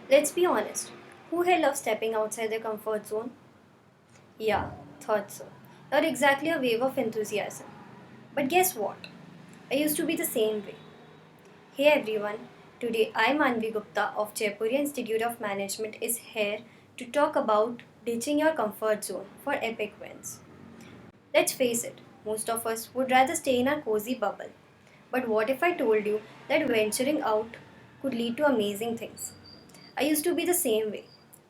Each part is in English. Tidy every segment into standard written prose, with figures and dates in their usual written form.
Let's be honest. Who here loves stepping outside their comfort zone? Yeah, thought so. Not exactly a wave of enthusiasm. But guess what? I used to be the same way. Hey everyone, today I Manvi Gupta of Jaipur Institute of Management is here to talk about ditching your comfort zone for epic wins. Let's face it, most of us would rather stay in our cozy bubble. But what if I told you that venturing out could lead to amazing things? I used to be the same way.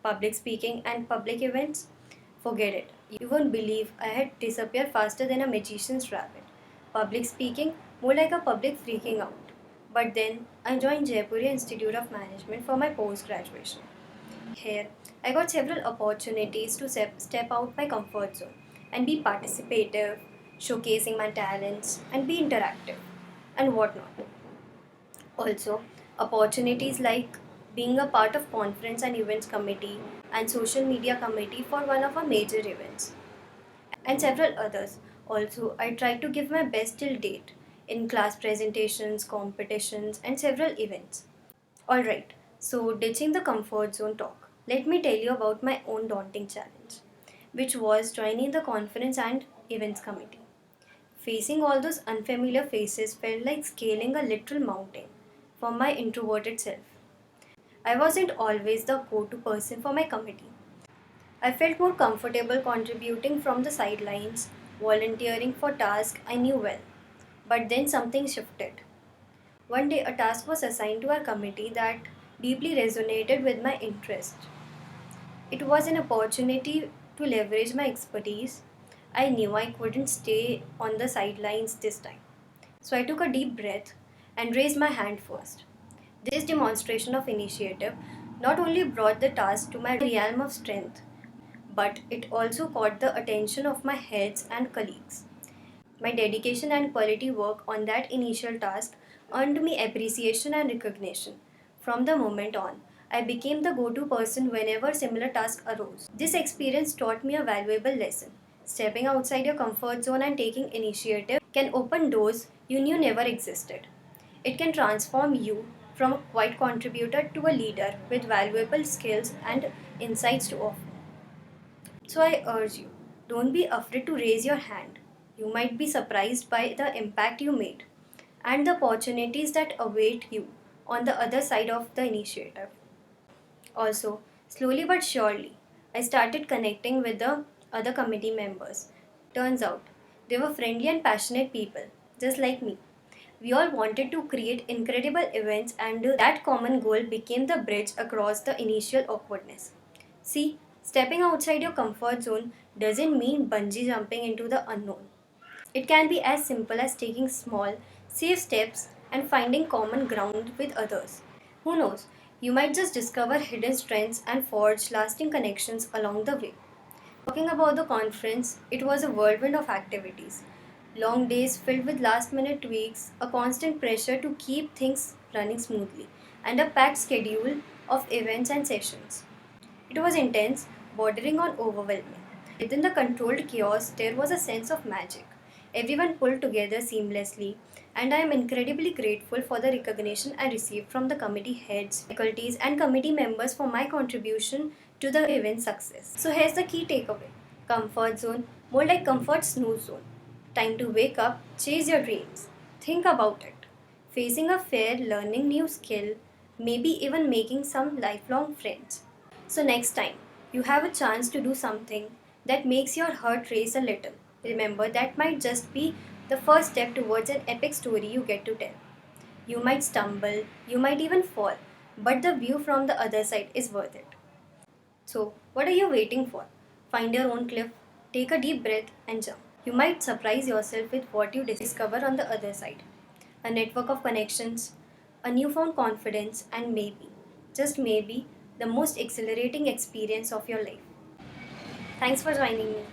Public speaking and public events, forget it. You won't believe I had disappeared faster than a magician's rabbit. Public speaking, more like a public freaking out. But then I joined Jaipur Institute of Management for my post graduation. Here, I got several opportunities to step out my comfort zone and be participative, showcasing my talents, and be interactive, and whatnot. Also, opportunities like being a part of conference and events committee and social media committee for one of our major events, and several others. Also, I tried to give my best till date in class presentations, competitions, and several events. Alright, so ditching the comfort zone talk, let me tell you about my own daunting challenge, which was joining the conference and events committee. Facing all those unfamiliar faces felt like scaling a literal mountain for my introverted self. I wasn't always the go to person for my committee. I felt more comfortable contributing from the sidelines, volunteering for tasks I knew well. But then something shifted. One day, a task was assigned to our committee that deeply resonated with my interest. It was an opportunity to leverage my expertise. I knew I couldn't stay on the sidelines this time. So I took a deep breath and raised my hand first. This demonstration of initiative not only brought the task to my realm of strength, but it also caught the attention of my heads and colleagues. My dedication and quality work on that initial task earned me appreciation and recognition. From the moment on, I became the go to person whenever similar tasks arose. This experience taught me a valuable lesson. Stepping outside your comfort zone and taking initiative can open doors you knew never existed. It can transform you from a quiet contributor to a leader with valuable skills and insights to offer. So I urge you, don't be afraid to raise your hand. You might be surprised by the impact you made and the opportunities that await you on the other side of the initiative. Also, slowly but surely, I started connecting with the other committee members. Turns out, they were friendly and passionate people, just like me. We all wanted to create incredible events, and that common goal became the bridge across the initial awkwardness. See, stepping outside your comfort zone doesn't mean bungee jumping into the unknown. It can be as simple as taking small, safe steps and finding common ground with others. Who knows, you might just discover hidden strengths and forge lasting connections along the way. Talking about the conference, it was a whirlwind of activities. Long days filled with last minute tweaks, a constant pressure to keep things running smoothly, and a packed schedule of events and sessions. It was intense, bordering on overwhelming. Within the controlled chaos, there was a sense of magic. Everyone pulled together seamlessly, and I am incredibly grateful for the recognition I received from the committee heads, faculties, and committee members for my contribution to the event's success. So, here's the key takeaway: comfort zone, more like comfort snooze zone. Time to wake up, chase your dreams. Think about it. Facing a fear, learning new skill, maybe even making some lifelong friends. So, next time you have a chance to do something that makes your heart race a little, remember that might just be the first step towards an epic story you get to tell. You might stumble, you might even fall, but the view from the other side is worth it. So, what are you waiting for? Find your own cliff, take a deep breath, and jump. You might surprise yourself with what you discover on the other side: a network of connections, a newfound confidence, and maybe, just maybe, the most exhilarating experience of your life. Thanks for joining me.